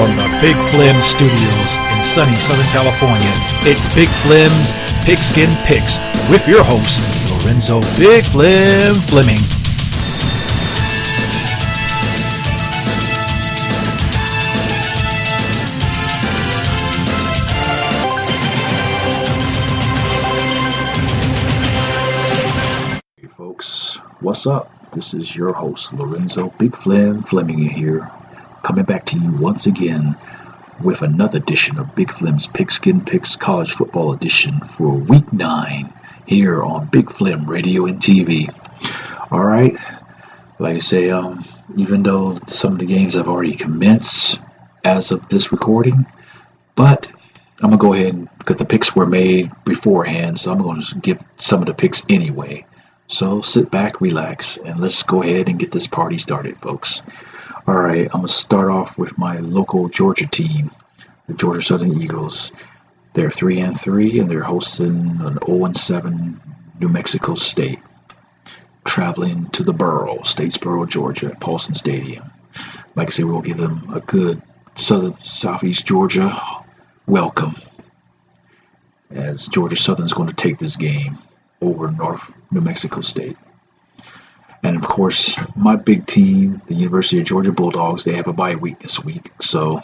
from the Big Flim Studios in sunny Southern California, it's Big Flim's Pigskin Picks with your host, Lorenzo Big Flim Fleming. Hey folks, what's up? This is your host, Lorenzo Big Flim Fleming here, coming back to you once again with another edition of Big Flim's Pigskin Picks College Football Edition for Week 9 here on Big Flim Radio and TV. Alright, like I say, even though some of the games have already commenced as of this recording, but I'm going to go ahead because the picks were made beforehand, so I'm going to give some of the picks anyway. So sit back, relax, and let's go ahead and get this party started, folks. All right, I'm going to start off with my local Georgia team, the Georgia Southern Eagles. They're 3-3, and they're hosting an 0-7 New Mexico State, traveling to the borough, Statesboro, Georgia, at Paulson Stadium. Like I said, we'll give them a good Southeast Georgia welcome, as Georgia Southern's going to take this game over North New Mexico State. And of course, my big team, the University of Georgia Bulldogs, they have a bye week this week. So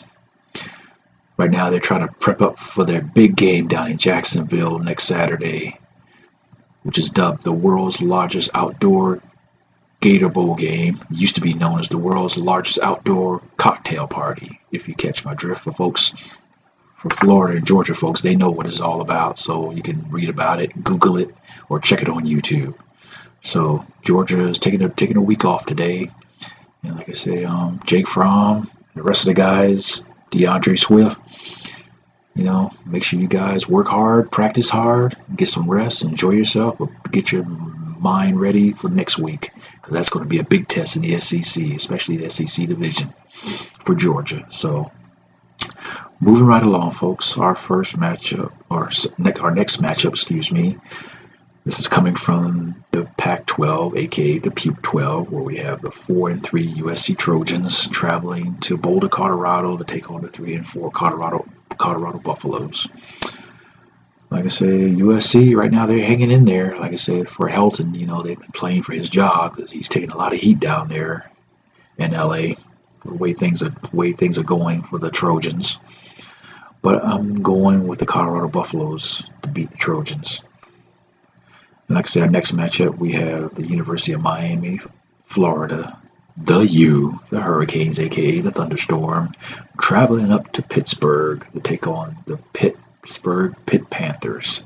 right now they're trying to prep up for their big game down in Jacksonville next Saturday, which is dubbed the world's largest outdoor Gator Bowl game. It used to be known as the world's largest outdoor cocktail party, if you catch my drift. For folks, for Florida and Georgia folks, they know what it's all about, so you can read about it, Google it, or check it on YouTube. So Georgia is taking a week off today, and like I say, Jake Fromm, the rest of the guys, DeAndre Swift, make sure you guys work hard, practice hard, get some rest, enjoy yourself, but get your mind ready for next week, because that's going to be a big test in the SEC, especially the SEC division for Georgia. So moving right along, folks, our first matchup, or our next matchup, this is coming from the Pac-12, aka the Puke 12, where we have the 4-3 USC Trojans traveling to Boulder, Colorado, to take on the 3-4 Colorado Buffaloes. Like I say, USC right now they're hanging in there. Like I said, for Helton, they've been playing for his job because he's taking a lot of heat down there in LA. The way things are going for the Trojans. But I'm going with the Colorado Buffaloes to beat the Trojans. And like I said, our next matchup, we have the University of Miami, Florida, the Hurricanes, aka the Thunderstorm, traveling up to Pittsburgh to take on the Pittsburgh Pit Panthers.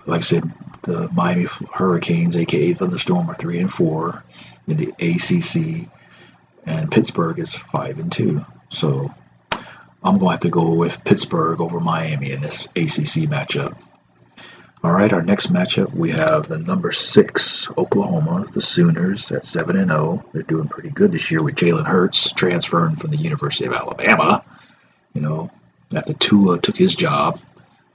Like I said, the Miami Hurricanes, aka Thunderstorm, are 3-4 in the ACC. And Pittsburgh is 5-2. So I'm going to have to go with Pittsburgh over Miami in this ACC matchup. All right, our next matchup, we have the number 6 Oklahoma, the Sooners, at 7-0. They're doing pretty good this year with Jalen Hurts transferring from the University of Alabama. After Tua took his job,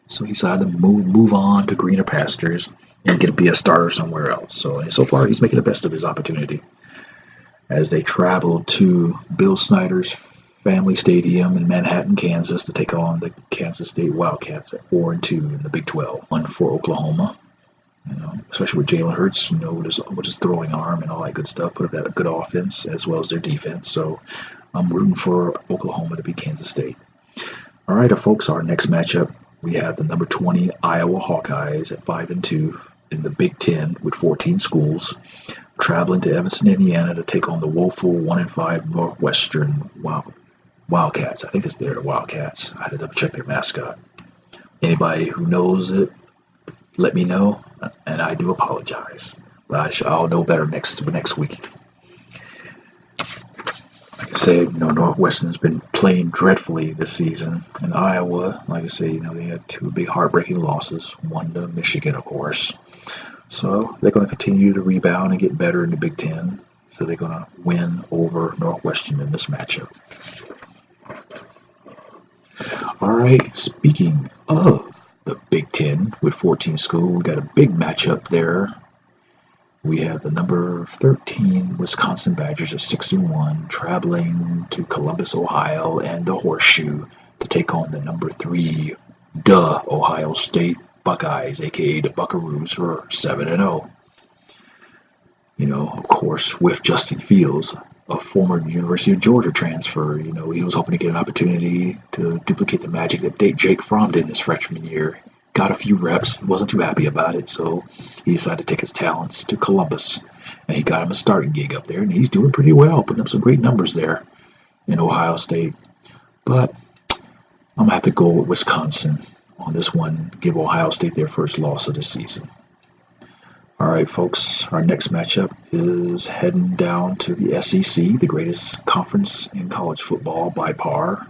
so he decided to move on to greener pastures and be a starter somewhere else. So far, he's making the best of his opportunity as they travel to Bill Snyder's Family Stadium in Manhattan, Kansas, to take on the Kansas State Wildcats at 4-2 in the Big 12. 1 for Oklahoma, especially with Jalen Hurts, with his throwing arm and all that good stuff. Put up a good offense as well as their defense. So I'm rooting for Oklahoma to beat Kansas State. All right, folks, our next matchup, we have the number 20 Iowa Hawkeyes at 5-2 in the Big 10 with 14 schools, traveling to Evanston, Indiana, to take on the woeful 1-5 Northwestern Wildcats. I think it's the Wildcats. I had to double check their mascot. Anybody who knows it, let me know, and I do apologize. But I'll know better next week. Like I said, Northwestern's been playing dreadfully this season, and Iowa, like I say, they had 2 big heartbreaking losses. One to Michigan, of course. So they're going to continue to rebound and get better in the Big Ten. So they're going to win over Northwestern in this matchup. All right, speaking of the Big Ten with 14 schools, we got a big matchup there We have the number 13 Wisconsin Badgers at 6-1, traveling to Columbus, Ohio, and the Horseshoe to take on the number 3, Ohio State Buckeyes, aka the Buckaroos, for 7-0. Of course, with Justin Fields, a former University of Georgia transfer, he was hoping to get an opportunity to duplicate the magic that Jake Fromm did in his freshman year. Got a few reps, wasn't too happy about it, so he decided to take his talents to Columbus, and he got him a starting gig up there, and he's doing pretty well, putting up some great numbers there in Ohio State. But I'm going to have to go with Wisconsin on this one, give Ohio State their first loss of the season. All right, folks, our next matchup is heading down to the SEC, the greatest conference in college football by par,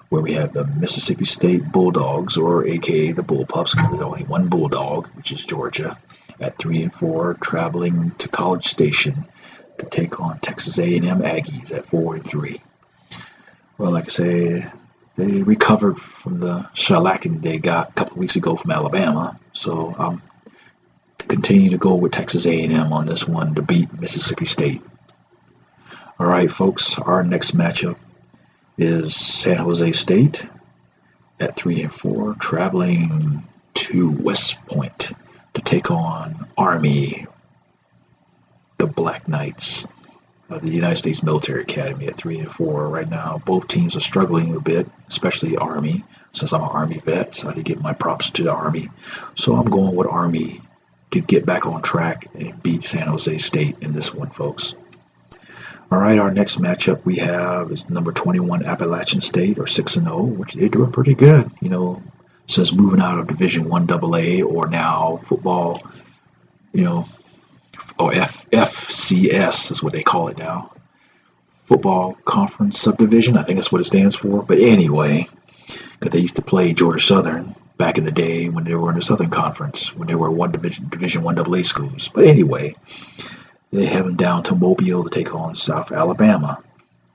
where we have the Mississippi State Bulldogs, or aka the Bullpups, because there's only one Bulldog, which is Georgia, at 3-4, traveling to College Station to take on Texas A&M Aggies at 4-3. Well, like I say, they recovered from the shellacking they got a couple of weeks ago from Alabama, so continue to go with Texas A&M on this one to beat Mississippi State. All right, folks, our next matchup is San Jose State at 3-4, traveling to West Point to take on Army, the Black Knights of the United States Military Academy at 3-4. Right now, both teams are struggling a bit, especially Army, since I'm an Army vet, so I had to give my props to the Army. So I'm going with Army to get back on track and beat San Jose State in this one, folks. All right, our next matchup we have is number 21 Appalachian State, or 6-0, which they're doing pretty good, since moving out of Division I AA, or now football, or FCS is what they call it now. Football Conference Subdivision, I think that's what it stands for. But anyway, because they used to play Georgia Southern back in the day when they were in the Southern Conference, when they were Division I AA schools. But anyway, they have them down to Mobile to take on South Alabama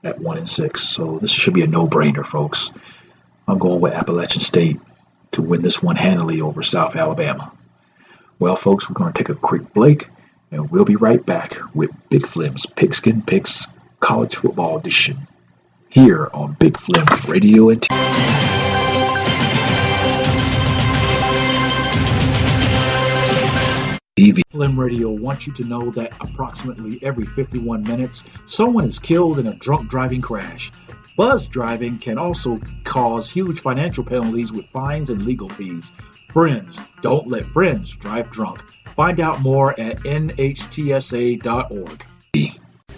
at 1-6. So this should be a no-brainer, folks. I'm going with Appalachian State to win this one handily over South Alabama. Well, folks, we're going to take a quick break, and we'll be right back with Big Flim's Pigskin Picks College Football Edition here on Big Flim Radio and TV. Flim Radio wants you to know that approximately every 51 minutes, someone is killed in a drunk driving crash. Buzz driving can also cause huge financial penalties with fines and legal fees. Friends, don't let friends drive drunk. Find out more at nhtsa.org.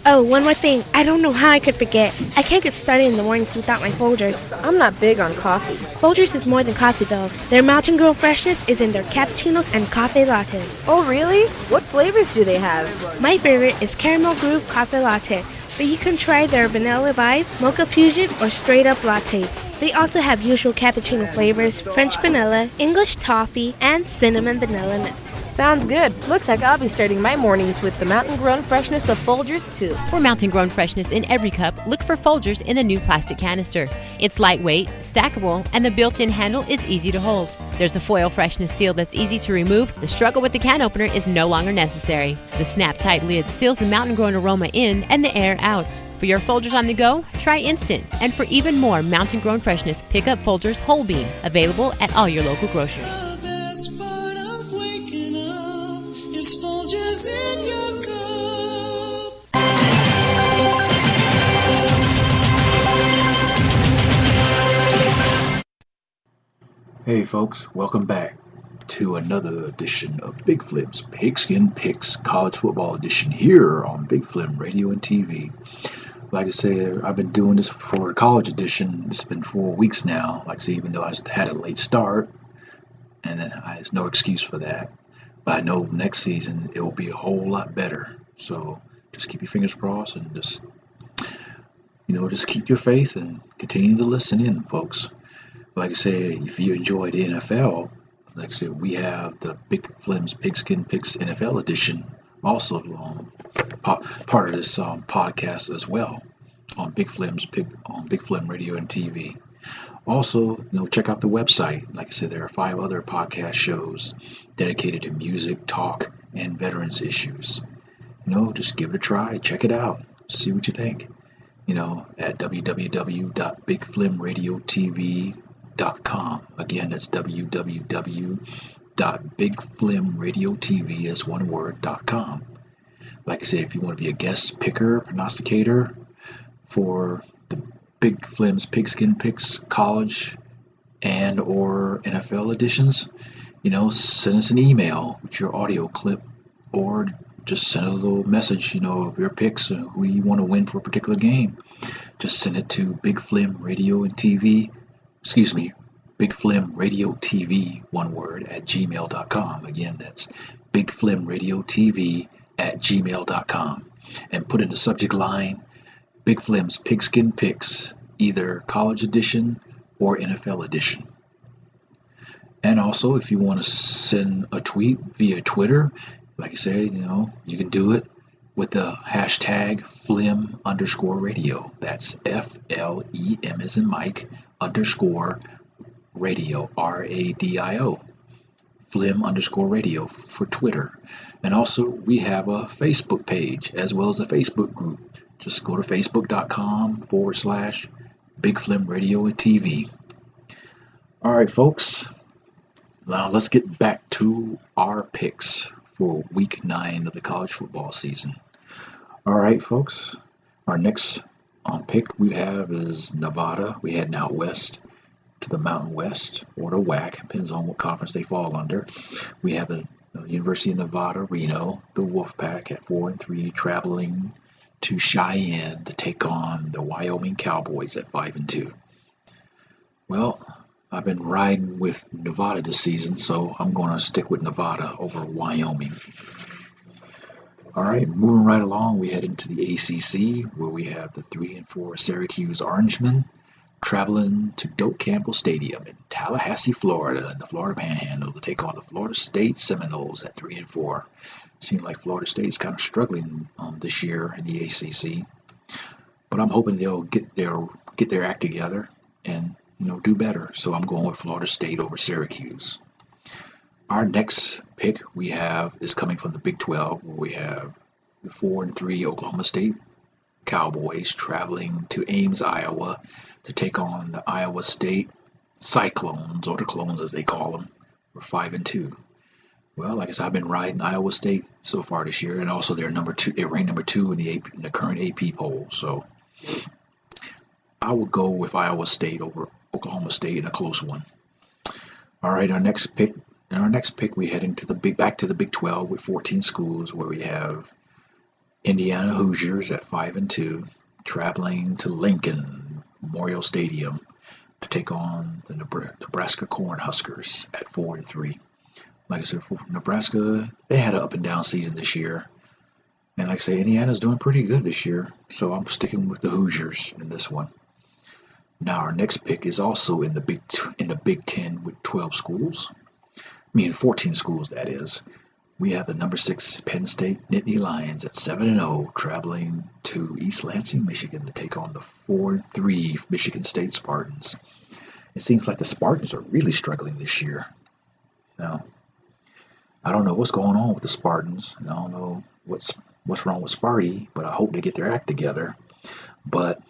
Oh, one more thing. I don't know how I could forget. I can't get started in the mornings without my Folgers. I'm not big on coffee. Folgers is more than coffee, though. Their Mountain Girl freshness is in their cappuccinos and coffee lattes. Oh, really? What flavors do they have? My favorite is Caramel Groove Coffee Latte, but you can try their Vanilla Vibe, Mocha Fusion, or Straight Up Latte. They also have usual cappuccino flavors, French vanilla, English toffee, and cinnamon vanilla nut. Sounds good. Looks like I'll be starting my mornings with the Mountain Grown freshness of Folgers, too. For Mountain Grown freshness in every cup, look for Folgers in the new plastic canister. It's lightweight, stackable, and the built-in handle is easy to hold. There's a foil freshness seal that's easy to remove. The struggle with the can opener is no longer necessary. The snap-tight lid seals the Mountain Grown aroma in and the air out. For your Folgers on the go, try Instant. And for even more Mountain Grown freshness, pick up Folgers Whole Bean, available at all your local grocers. Folgers in your cup. Hey folks, welcome back to another edition of Big Flim's Pigskin Picks College Football Edition here on Big Flim Radio and TV. Like I said, I've been doing this for the college edition. It's been 4 weeks now. Like I said, even though I had a late start, and there's no excuse for that. But I know next season it will be a whole lot better. So just keep your fingers crossed and just keep your faith and continue to listen in, folks. Like I said, if you enjoy the NFL, like I said, we have the Big Flim's Pigskin Picks NFL edition also part of this podcast as well on Big Flim Radio and TV. Also, check out the website. Like I said, there are 5 other podcast shows dedicated to music, talk, and veterans issues. Just give it a try, check it out, see what you think. At www.bigflimradiotv.com. Again, that's www.bigflimradiotv as one word.com. Like I said, if you want to be a guest picker, prognosticator for the Big Flim's Pigskin Picks college and or NFL editions, send us an email with your audio clip, or just send a little message, of your picks and who you want to win for a particular game. Just send it to Big Flim Radio and TV, Big Flim Radio TV, one word, at gmail.com. Again, that's Big Flim Radio TV at gmail.com. And put in the subject line, Big Flim's Pigskin Picks, either college edition or NFL edition. And also, if you want to send a tweet via Twitter, like I said, you can do it with the hashtag #Flim_radio. That's FLEM as in Mike _ radio, RADIO. Flim_radio for Twitter. And also, we have a Facebook page as well as a Facebook group. Just go to facebook.com/Big Flim Radio and TV. All right, folks. Now let's get back to our picks for week 9 of the college football season. All right, folks. Our next pick we have is Nevada. We head out west to the Mountain West, or the WAC, depends on what conference they fall under. We have the University of Nevada, Reno, the Wolfpack at 4-3, traveling to Cheyenne to take on the Wyoming Cowboys at 5-2. Well, I've been riding with Nevada this season, so I'm going to stick with Nevada over Wyoming. All right, moving right along, we head into the ACC, where we have the 3-4 Syracuse Orangemen traveling to Doak Campbell Stadium in Tallahassee, Florida, in the Florida Panhandle, to take on the Florida State Seminoles at 3-4. Seems like Florida State's kind of struggling this year in the ACC, but I'm hoping they'll get their act together and do better. So I'm going with Florida State over Syracuse. Our next pick we have is coming from the Big 12, where we have the 4-3 Oklahoma State Cowboys traveling to Ames, Iowa, to take on the Iowa State Cyclones, or the Clones as they call them, for 5-2. Well, like I said, I've been riding Iowa State so far this year, and also they're ranked number 2 in the current AP poll. So I would go with Iowa State over Oklahoma State in a close one. All right, our next pick we head into back to the Big 12 with 14 schools, where we have Indiana Hoosiers at 5-2, traveling to Lincoln Memorial Stadium to take on the Nebraska Cornhuskers at 4-3. Like I said, for Nebraska, they had an up and down season this year. And like I say, Indiana's doing pretty good this year, so I'm sticking with the Hoosiers in this one. Now our next pick is also in the Big Ten with 12 schools. 14 schools, that is. We have the number 6 Penn State Nittany Lions at 7-0, traveling to East Lansing, Michigan, to take on the 4-3 Michigan State Spartans. It seems like the Spartans are really struggling this year. Now, I don't know what's going on with the Spartans. I don't know what's wrong with Sparty, but I hope they get their act together. But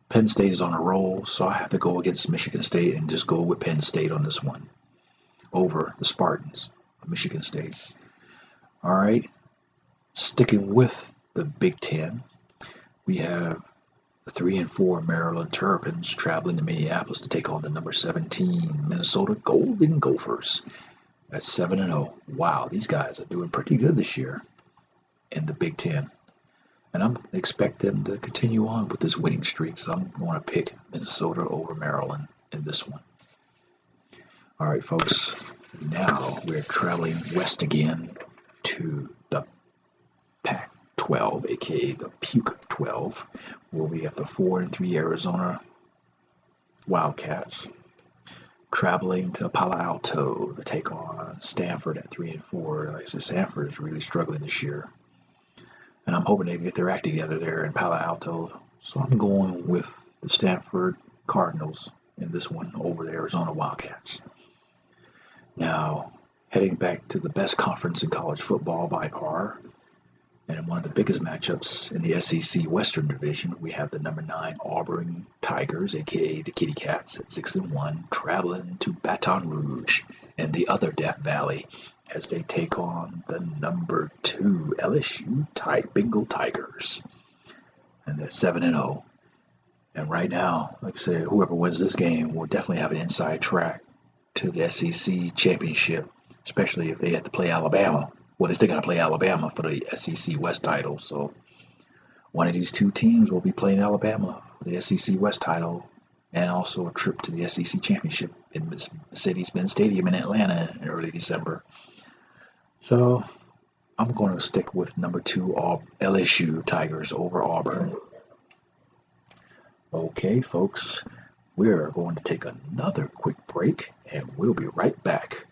Penn State is on a roll, so I have to go against Michigan State and just go with Penn State on this one over the Spartans of Michigan State. All right, sticking with the Big Ten, we have the 3-4 Maryland Terrapins traveling to Minneapolis to take on the number 17 Minnesota Golden Gophers at 7-0. Wow, these guys are doing pretty good this year in the Big Ten. And I'm expect them to continue on with this winning streak, so I'm going to pick Minnesota over Maryland in this one. All right, folks, now we're traveling west again to the Pac-12, aka the Puke 12, where we have the 4-3 Arizona Wildcats traveling to Palo Alto to take on Stanford at 3-4. Like I said, Stanford is really struggling this year, and I'm hoping they get their act together there in Palo Alto. So I'm going with the Stanford Cardinals in this one over the Arizona Wildcats. Now, heading back to the best conference in college football by far, And in one of the biggest matchups in the SEC Western Division, we have the number 9 Auburn Tigers, aka the Kitty Cats, at 6-1, traveling to Baton Rouge and the other Death Valley as they take on the number 2 LSU Bengal Tigers. And they're 7-0. And right now, like I said, whoever wins this game will definitely have an inside track to the SEC championship, especially if they had to play Alabama. Well, they're still going to play Alabama for the SEC West title. So one of these two teams will be playing Alabama for the SEC West title and also a trip to the SEC championship in Mercedes-Benz Stadium in Atlanta in early December. So I'm going to stick with number 2 LSU Tigers over Auburn. Okay, folks, we're going to take another quick break, and we'll be right back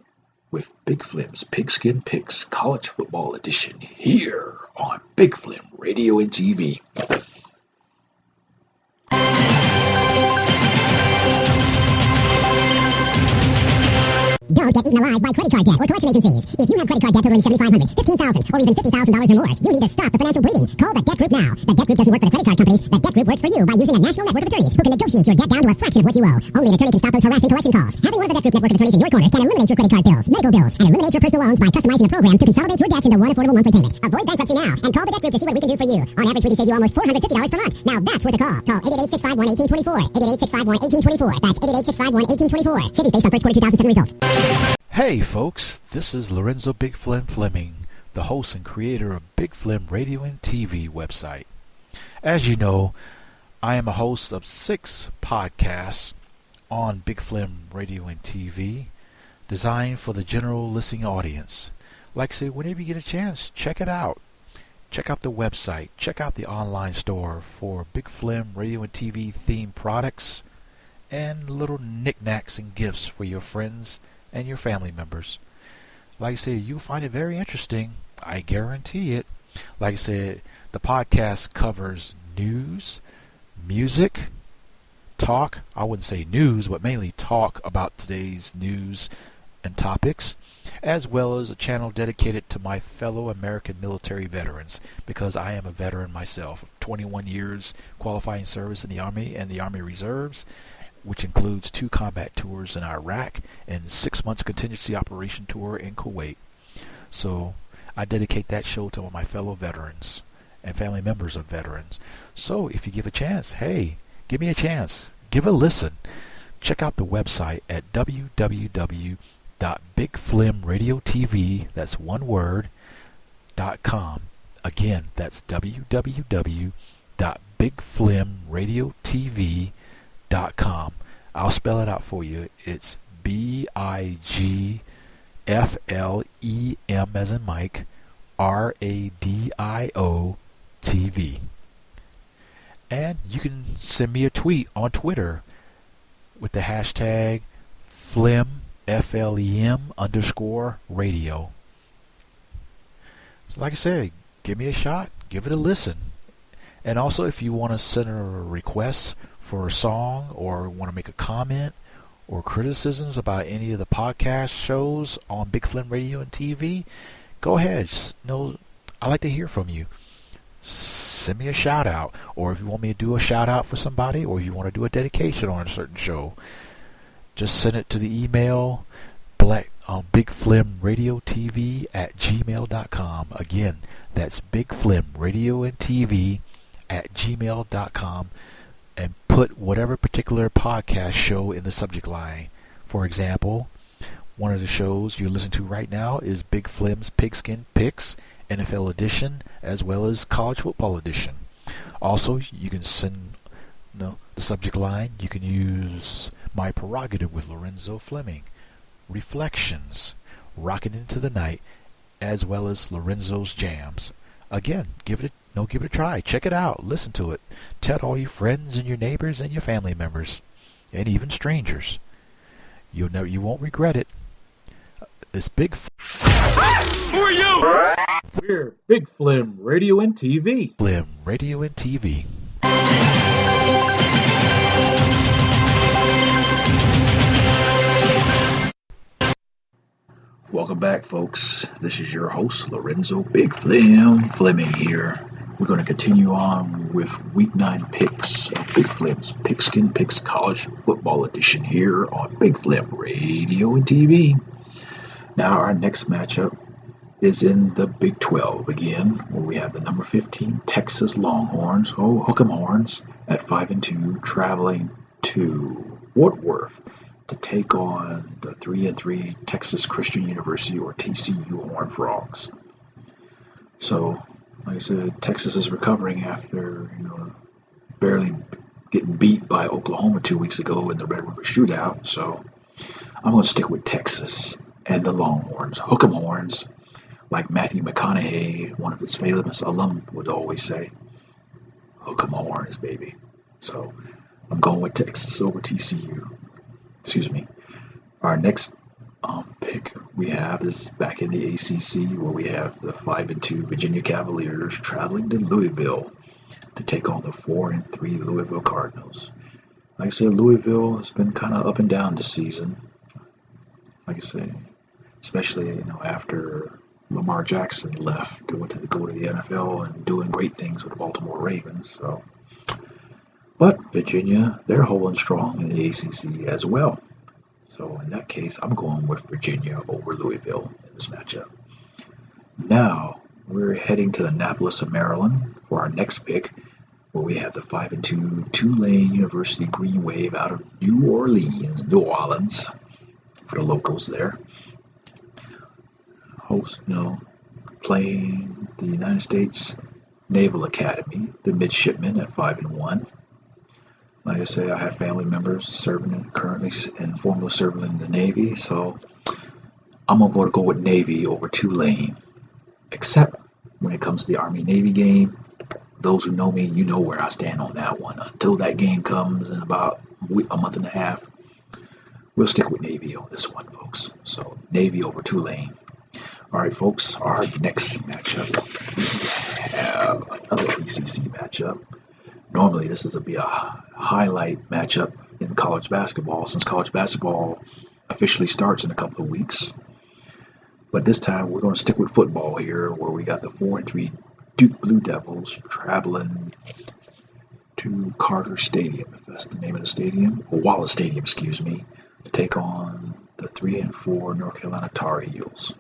with Big Flim's Pigskin Picks College Football Edition here on Big Flim Radio and TV. Don't get eaten alive by credit card debt or collection agencies. If you have credit card debt totaling $7,500, $15,000, or even $50,000 or more, you need to stop the financial bleeding. Call the Debt Group now. The Debt Group doesn't work for the credit card companies. The Debt Group works for you by using a national network of attorneys who can negotiate your debt down to a fraction of what you owe. Only an attorney can stop those harassing collection calls. Having one of the Debt Group network of attorneys in your corner can eliminate your credit card bills, medical bills, and eliminate your personal loans by customizing a program to consolidate your debts into one affordable monthly payment. Avoid bankruptcy now and call the Debt Group to see what we can do for you. On average, we can save you almost $450 per month. Now that's worth a call. Call 888-651-1824. 888-651-1824. That's 888-651-1824. Savings based on first quarter 2007 results. Hey folks, this is Lorenzo Big Flim Fleming, the host and creator of Big Flim Radio and TV website. As you know, I am a host of 6 podcasts on Big Flim Radio and TV, designed for the general listening audience. Like I said, whenever you get a chance, check it out. Check out the website, check out the online store for Big Flim Radio and TV themed products and little knickknacks and gifts for your friends and your family members. Like I said, you'll find it very interesting. I guarantee it. Like I said, the podcast covers news, music, talk. I wouldn't say news, but mainly talk about today's news and topics, as well as a channel dedicated to my fellow American military veterans, because I am a veteran myself. 21 years qualifying service in the Army and the Army Reserves, which includes 2 combat tours in Iraq and 6 months contingency operation tour in Kuwait. So I dedicate that show to all my fellow veterans and family members of veterans. So if you give a chance, hey, give me a chance. Give a listen. Check out the website at www.bigflimradiotv, that's one word, .com. Again, that's www.bigflimradiotv.com. I'll spell it out for you. It's BIGFLEM as in Mike, RADIO TV. And you can send me a tweet on Twitter with the hashtag FLEM, FLEM_radio. So like I said, give me a shot, give it a listen. And also, if you want to send a request for a song or want to make a comment or criticisms about any of the podcast shows on Big Flim Radio and TV, go ahead. I like to hear from you. Send me a shout out, or if you want me to do a shout out for somebody, or if you want to do a dedication on a certain show, just send it to the email bigflimradiotv@gmail.com. Again, that's bigflimradioandtv@gmail.com, and put whatever particular podcast show in the subject line. For example, one of the shows you're listening to right now is Big Flim's Pigskin Picks, NFL Edition, as well as College Football Edition. Also, you can send the subject line. You can use My Prerogative with Lorenzo Fleming, Reflections, Rockin' Into the Night, as well as Lorenzo's Jams. Again, give it a try. Check it out. Listen to it. Tell all your friends and your neighbors and your family members, and even strangers. You won't regret it. It's Big. Who are you? We're Big Flim Radio and TV. Flim Radio and TV. Welcome Welcome back, folks. This is your host, Lorenzo Big Flim Fleming here. We're going to continue on with Week 9 picks of Big Flim's Pigskin Picks College Football Edition here on Big Flim Radio and TV. Now, our next matchup is in the Big 12 again, where we have the number 15 Texas Longhorns, Hook'em Horns, at 5-2, traveling to Fort Worth to take on the 3-3 Texas Christian University, or TCU, Horned Frogs. So, like I said, Texas is recovering after, barely getting beat by Oklahoma 2 weeks ago in the Red River Shootout. So, I'm going to stick with Texas and the Longhorns, Hook'em Horns, like Matthew McConaughey, one of his famous alum, would always say. Hook'em Horns, baby. So, I'm going with Texas over TCU. Excuse me. Our next pick we have is back in the ACC, where we have the 5-2 Virginia Cavaliers traveling to Louisville to take on the 4-3 Louisville Cardinals. Like I said, Louisville has been kind of up and down this season. Like I say, especially after Lamar Jackson left to go to the NFL and doing great things with the Baltimore Ravens. But Virginia, they're holding strong in the ACC as well. So in that case, I'm going with Virginia over Louisville in this matchup. Now, we're heading to Annapolis, Maryland for our next pick, where we have the 5-2 Tulane University Green Wave out of New Orleans, for the locals there. Playing the United States Naval Academy, the midshipmen at 5-1. Like I say, I have family members currently and formerly serving in the Navy, so I'm going to go with Navy over Tulane. Except when it comes to the Army-Navy game, those who know me, you know where I stand on that one. Until that game comes in about a month and a half, we'll stick with Navy on this one, folks. So Navy over Tulane. All right, folks, our next matchup, we have another ACC matchup. Normally, this is be a highlight matchup in college basketball, since college basketball officially starts in a couple of weeks. But this time, we're going to stick with football here, where we got the 4-3 Duke Blue Devils traveling to Carter Stadium, if that's the name of the stadium, or Wallace Stadium, excuse me, to take on the 3-4 North Carolina Tar Heels.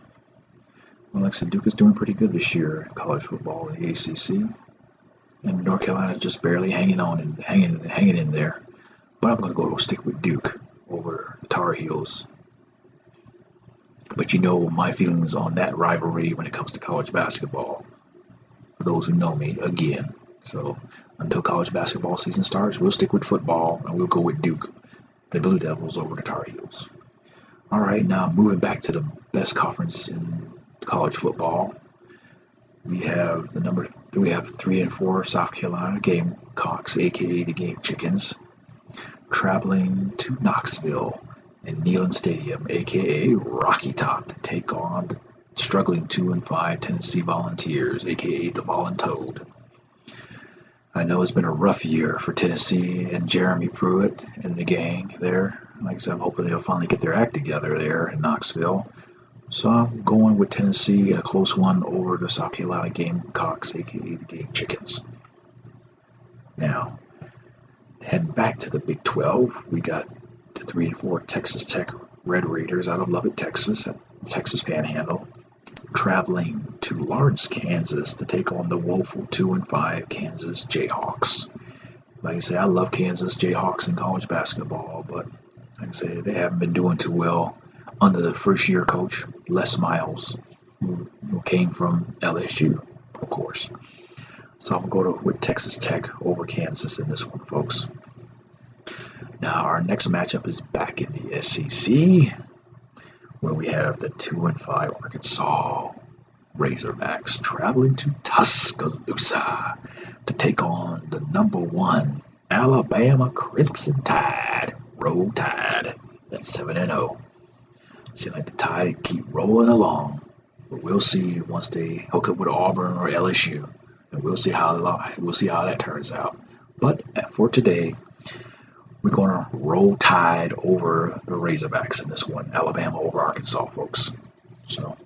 Well, like I said, Duke is doing pretty good this year in college football in the ACC. And North Carolina is just barely hanging in there. But I'm going to stick with Duke over Tar Heels. But my feelings on that rivalry when it comes to college basketball. For those who know me, again. So until college basketball season starts, we'll stick with football and we'll go with Duke, the Blue Devils, over the Tar Heels. All right, now moving back to the best conference in college football. We have 3-4 South Carolina Gamecocks, aka the Game Chickens, traveling to Knoxville and Neyland Stadium, aka Rocky Top, to take on the struggling 2-5 Tennessee Volunteers, aka the Voluntoad. I know it's been a rough year for Tennessee and Jeremy Pruitt and the gang there. Like I said, I'm hoping they'll finally get their act together there in Knoxville. So I'm going with Tennessee in a close one over the South Carolina Gamecocks, aka the Game Chickens. Now, heading back to the Big 12, we got the 3-4 Texas Tech Red Raiders out of Lubbock, Texas, at Texas Panhandle, traveling to Lawrence, Kansas to take on the woeful 2-5 Kansas Jayhawks. Like I say, I love Kansas Jayhawks in college basketball, but like I say, they haven't been doing too well under the first-year coach, Les Miles, who came from LSU, of course. So I'm going to go with Texas Tech over Kansas in this one, folks. Now, our next matchup is back in the SEC, where we have the 2-5 Arkansas Razorbacks traveling to Tuscaloosa to take on the number 1 Alabama Crimson Tide, Roll Tide, that's 7-0. Seems like the Tide keep rolling along, but we'll see once they hook up with Auburn or LSU, and we'll see how that turns out. But for today, we're going to roll Tide over the Razorbacks in this one, Alabama over Arkansas, folks. So,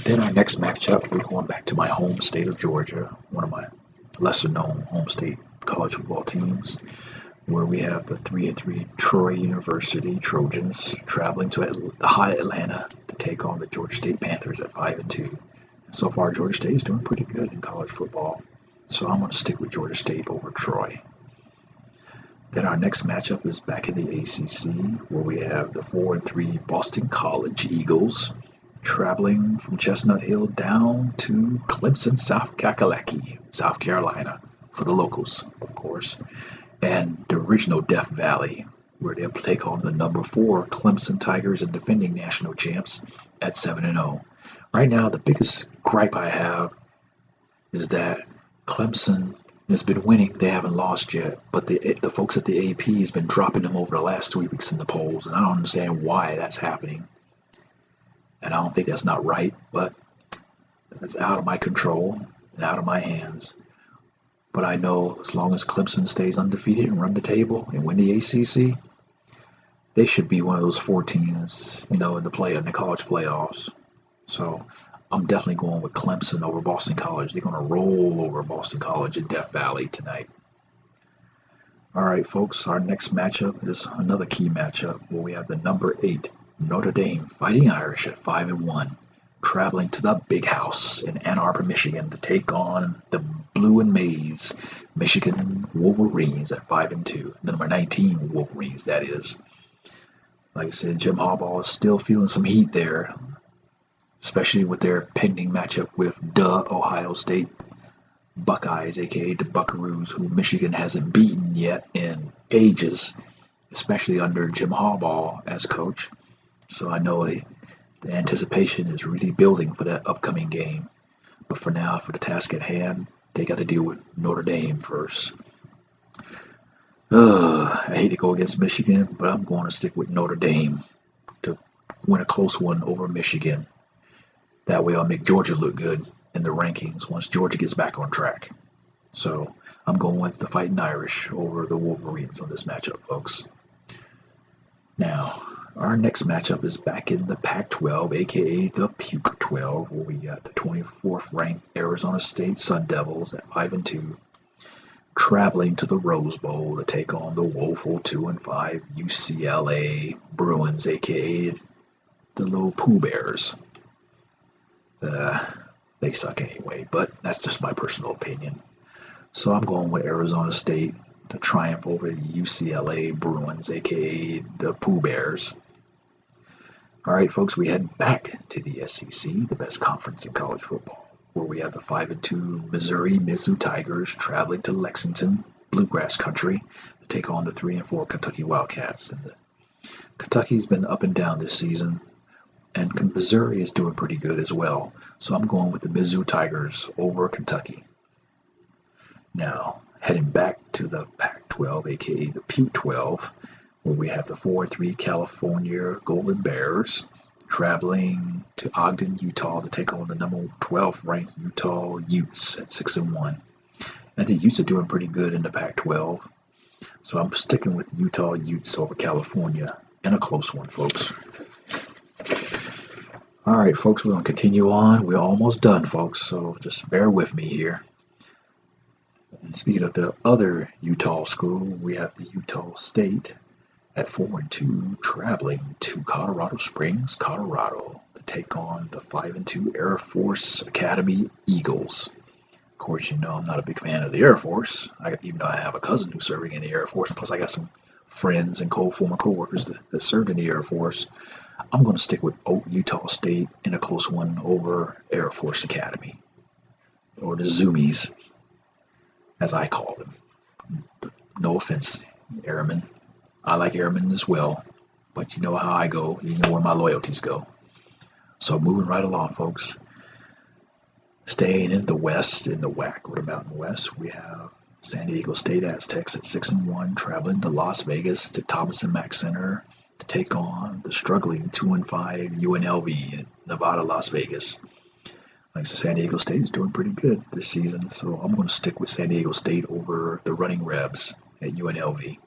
then our next matchup, we're going back to my home state of Georgia, one of my lesser-known home state college football teams, where we have the 3-3 Troy University Trojans traveling to the high Atlanta to take on the Georgia State Panthers at 5-2. So far, Georgia State is doing pretty good in college football, so I'm going to stick with Georgia State over Troy. Then our next matchup is back in the ACC, where we have the 4-3 Boston College Eagles traveling from Chestnut Hill down to Clemson, South Kakalaki, South Carolina, for the locals, of course, and the original Death Valley, where they'll take on the number 4 Clemson Tigers and defending national champs at 7-0. Right now, the biggest gripe I have is that Clemson has been winning. They haven't lost yet, but the folks at the AP has been dropping them over the last 3 weeks in the polls, and I don't understand why that's happening. And I don't think that's not right, but that's out of my control and out of my hands. But I know as long as Clemson stays undefeated and run the table and win the ACC, they should be one of those 4 teams, in the college playoffs. So I'm definitely going with Clemson over Boston College. They're going to roll over Boston College in Death Valley tonight. All right, folks, our next matchup is another key matchup where we have the number 8 Notre Dame Fighting Irish at 5-1, traveling to the Big House in Ann Arbor, Michigan to take on the Blue and Maize Michigan Wolverines at 5-2. The number 19 Wolverines, that is. Like I said, Jim Harbaugh is still feeling some heat there, especially with their pending matchup with the Ohio State Buckeyes, aka the Buckaroos, who Michigan hasn't beaten yet in ages, especially under Jim Harbaugh as coach. So I know the anticipation is really building for that upcoming game. But for now, for the task at hand, they got to deal with Notre Dame first. I hate to go against Michigan, but I'm going to stick with Notre Dame to win a close one over Michigan. That way I'll make Georgia look good in the rankings once Georgia gets back on track. So I'm going with the Fighting Irish over the Wolverines on this matchup, folks. Now, our next matchup is back in the Pac-12, aka the Puke 12, where we got the 24th ranked Arizona State Sun Devils at 5-2, traveling to the Rose Bowl to take on the woeful 2-5 UCLA Bruins, aka the little Pooh Bears. They suck anyway, but that's just my personal opinion. So I'm going with Arizona State to triumph over the UCLA Bruins, aka the Pooh Bears. All right, folks, we head back to the SEC, the best conference in college football, where we have the 5-2 Missouri Mizzou Tigers traveling to Lexington, Bluegrass Country, to take on the 3-4 Kentucky Wildcats. And Kentucky's been up and down this season, and Missouri is doing pretty good as well. So I'm going with the Mizzou Tigers over Kentucky. Now, heading back to the Pac-12, aka the Puke 12, where we have the 4-3 California Golden Bears traveling to Ogden, Utah to take on the number 12th ranked Utah Utes at 6-1. And the Utes are doing pretty good in the Pac-12. So I'm sticking with Utah Utes over California in a close one, folks. All right, folks, we're going to continue on. We're almost done, folks, so just bear with me here. And speaking of the other Utah school, we have the Utah State at 4-2, traveling to Colorado Springs, Colorado, to take on the 5-2 Air Force Academy Eagles. Of course, you know I'm not a big fan of the Air Force, even though I have a cousin who's serving in the Air Force, and plus I got some friends and former co-workers that served in the Air Force. I'm going to stick with Utah State in a close one over Air Force Academy, or the Zoomies, as I call them. No offense, Airmen. I like Airmen as well, but you know how I go. You know where my loyalties go. So moving right along, folks. Staying in the West, in the WAC, or the Mountain West, we have San Diego State Aztecs at 6-1, traveling to Las Vegas to Thomas and Mack Center to take on the struggling 2-5 UNLV in Nevada, Las Vegas. Like I said, San Diego State is doing pretty good this season, so I'm going to stick with San Diego State over the Running Rebs at UNLV.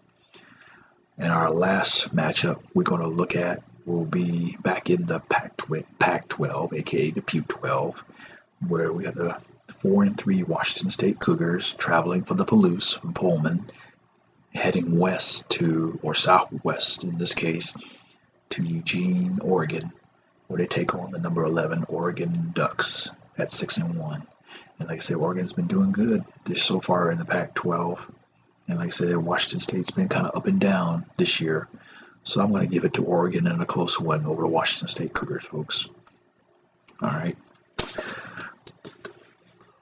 And our last matchup we're going to look at will be back in the Pac-12, aka the Puke 12, where we have the 4-3 Washington State Cougars traveling from the Palouse from Pullman, heading west to, or southwest in this case, to Eugene, Oregon, where they take on the number 11 Oregon Ducks at 6-1. And like I said, Oregon's been doing good this so far in the Pac-12. And like I said, Washington State's been kind of up and down this year. So I'm going to give it to Oregon in a close one over the Washington State Cougars, folks. All right.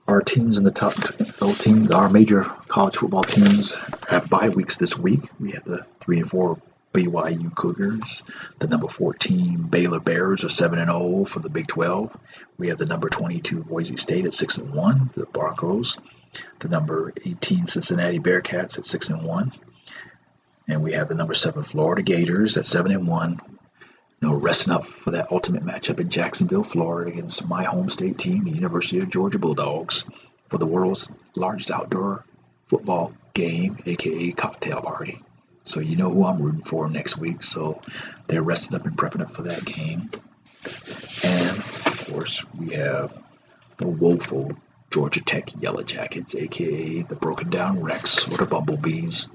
Our teams in the top 12 teams, our major college football teams, have bye weeks this week. We have the 3-4 BYU Cougars, the number 14 Baylor Bears are 7-0 for the Big 12. We have the number 22 Boise State at 6-1, the Broncos, the number 18 Cincinnati Bearcats at 6-1, and we have the number 7 Florida Gators at 7-1. Resting up for that ultimate matchup in Jacksonville, Florida, against my home state team, the University of Georgia Bulldogs, for the world's largest outdoor football game, aka cocktail party. So you know who I'm rooting for next week. So they're resting up and prepping up for that game. And of course, we have the woeful Georgia Tech Yellow Jackets, aka the Broken Down Rex or the Bumblebees.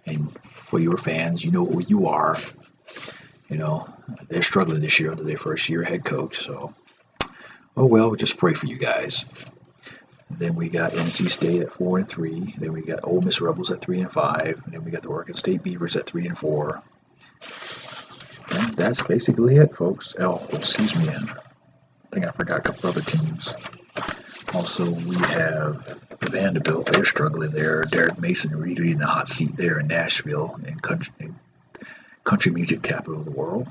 And for your fans, you know who you are. They're struggling this year under their first year head coach. So, oh well, just pray for you guys. Then we got NC State at 4-3. Then we got Ole Miss Rebels at 3-5. And then we got the Oregon State Beavers at 3-4. And that's basically it, folks. Oh, excuse me. I think I forgot a couple other teams. Also, we have Vanderbilt. They're struggling there. Derek Mason really in the hot seat there in Nashville, and country music capital of the world.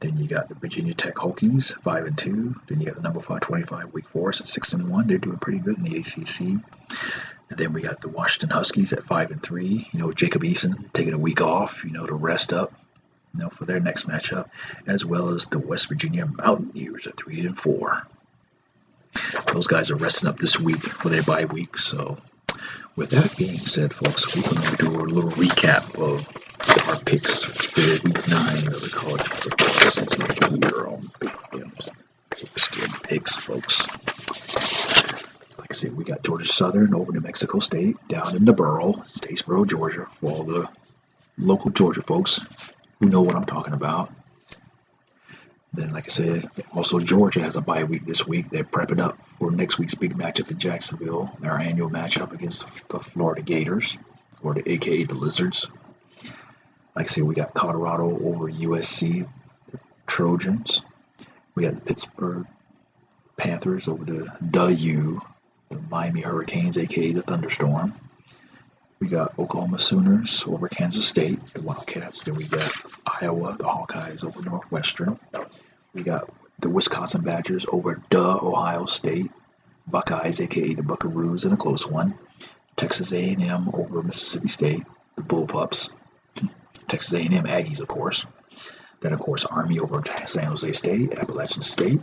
Then you got the Virginia Tech Hokies, 5-2. Then you got the number 525 Wake Forest at 6-1. They're doing pretty good in the ACC. And then we got the Washington Huskies at 5-3. Jacob Eason taking a week off, to rest up, for their next matchup, as well as the West Virginia Mountaineers at 3-4. Those guys are resting up this week for their bye week. So, with that being said, folks, we're going to do a little recap of our picks for week 9 of the college football season here on Big Flim's Pigskin Picks, folks. Like I said, we got Georgia Southern over New Mexico State down in the borough, Statesboro, Georgia, for all the local Georgia folks who know what I'm talking about. Then, like I said, also Georgia has a bye week this week. They're prepping up for next week's big matchup in Jacksonville, our annual matchup against the Florida Gators, or the AKA the Lizards. Like I said, we got Colorado over USC, the Trojans. We got the Pittsburgh Panthers over the U, the Miami Hurricanes, aka the Thunderstorm. We got Oklahoma Sooners over Kansas State, the Wildcats. Then we got Iowa, the Hawkeyes over Northwestern. We got the Wisconsin Badgers over the Ohio State Buckeyes, aka the Buckaroos, in a close one. Texas A&M over Mississippi State, the Bullpups. Texas A&M Aggies, of course. Then, of course, Army over San Jose State, Appalachian State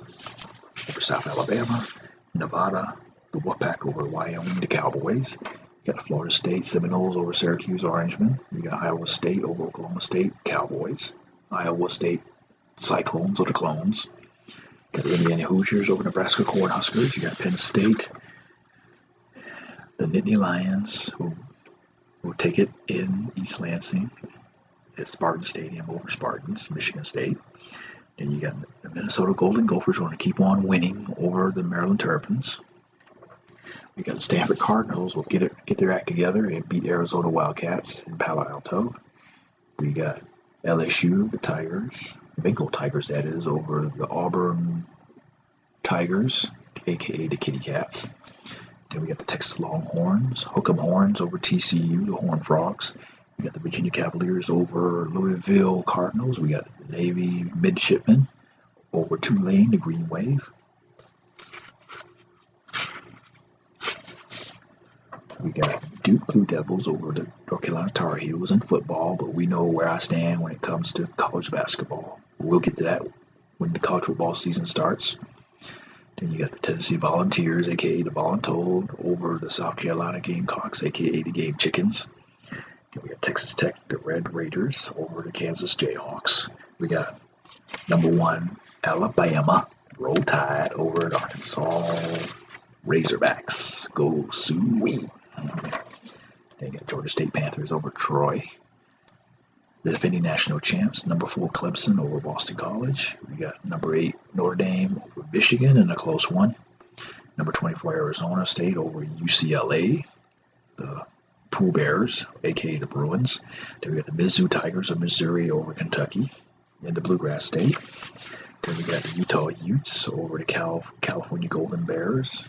over South Alabama, Nevada, the Wolfpack over Wyoming, the Cowboys. We got the Florida State Seminoles over Syracuse Orangemen. We got Iowa State over Oklahoma State Cowboys. Iowa State Cyclones or the Clones. Got the Indiana Hoosiers over Nebraska Cornhuskers. You got Penn State, the Nittany Lions, who will take it in East Lansing at Spartan Stadium over Spartans, Michigan State. And you got the Minnesota Golden Gophers going to keep on winning over the Maryland Terrapins. We got the Stanford Cardinals will get their act together and beat Arizona Wildcats in Palo Alto. We got LSU, the Tigers, Bengal Tigers that is, over the Auburn Tigers, aka the Kitty Cats. Then we got the Texas Longhorns, Hook'em Horns over TCU, the Horned Frogs. We got the Virginia Cavaliers over Louisville Cardinals. We got the Navy Midshipmen over Tulane, the Green Wave. We got Duke Blue Devils over the North Carolina Tar Heels in football, but we know where I stand when it comes to college basketball. We'll get to that when the college football season starts. Then you got the Tennessee Volunteers, aka the Voluntold, over the South Carolina Gamecocks, aka the Game Chickens. Then we got Texas Tech, the Red Raiders, over the Kansas Jayhawks. We got Number 1, Alabama. Roll Tide over at Arkansas. Razorbacks. Go Sioux. They got Georgia State Panthers over Troy. The defending national champs, number 4 Clemson over Boston College. We got number 8 Notre Dame over Michigan in a close one. Number 24 Arizona State over UCLA. The Pooh Bears, aka the Bruins. Then we got the Mizzou Tigers of Missouri over Kentucky in the Bluegrass State. Then we got the Utah Utes over the California Golden Bears.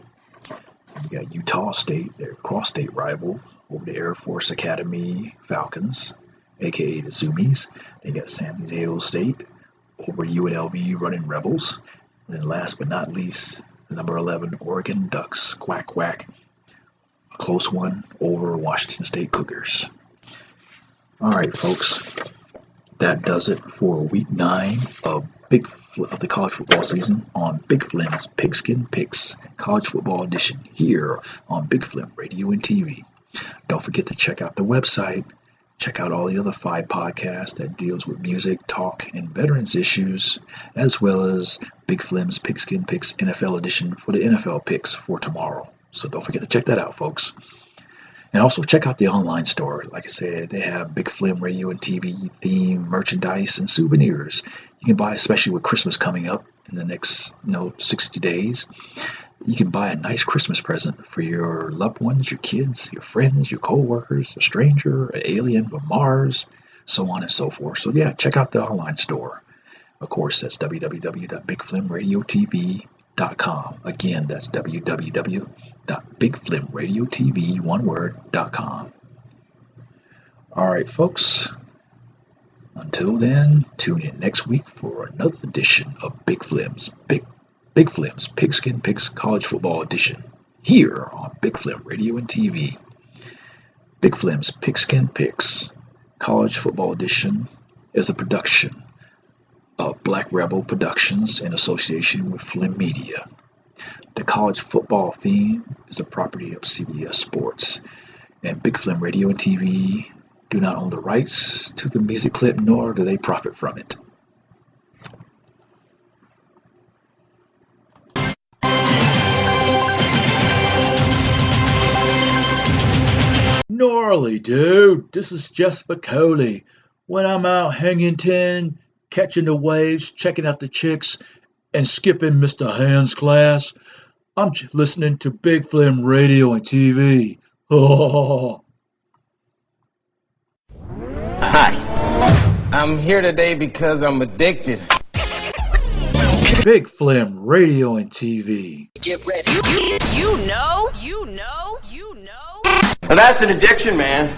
And we got Utah State, their cross-state rival, over the Air Force Academy Falcons, aka the Zoomies. They got San Diego State over UNLV Running Rebels. And then last but not least, the number 11 Oregon Ducks, quack quack. A close one over Washington State Cougars. All right, folks, that does it for week 9 of the college football season on Big Flim's Pigskin Picks College Football Edition here on Big Flim Radio and TV. Don't forget to check out the website. Check out all the other 5 podcasts that deals with music, talk, and veterans issues, as well as Big Flim's Pigskin Picks NFL Edition for the NFL picks for tomorrow. So don't forget to check that out, folks. And also check out the online store. Like I said, they have Big Flim Radio and TV themed merchandise and souvenirs. You can buy, especially with Christmas coming up in the next 60 days. You can buy a nice Christmas present for your loved ones, your kids, your friends, your co-workers, a stranger, an alien from Mars, so on and so forth. So yeah, check out the online store. Of course, that's www.bigflimradiotv.com. Again, that's www.bigflimradiotv.com. All right, folks. Until then, tune in next week for another edition of Big Flim's Pigskin Picks College Football Edition here on Big Flim Radio and TV. Big Flim's Pigskin Picks College Football Edition is a production of Black Rebel Productions in association with Flim Media. The college football theme is a property of CBS Sports, and Big Flim Radio and TV do not own the rights to the music clip, nor do they profit from it. Gnarly, dude. This is Jess Bacoli. When I'm out hanging 10, catching the waves, checking out the chicks, and skipping Mr. Hand's class, I'm listening to Big Flim Radio and TV. Oh. Hi, I'm here today because I'm addicted. Big Flim Radio and TV. Get ready. You know. Now that's an addiction, man.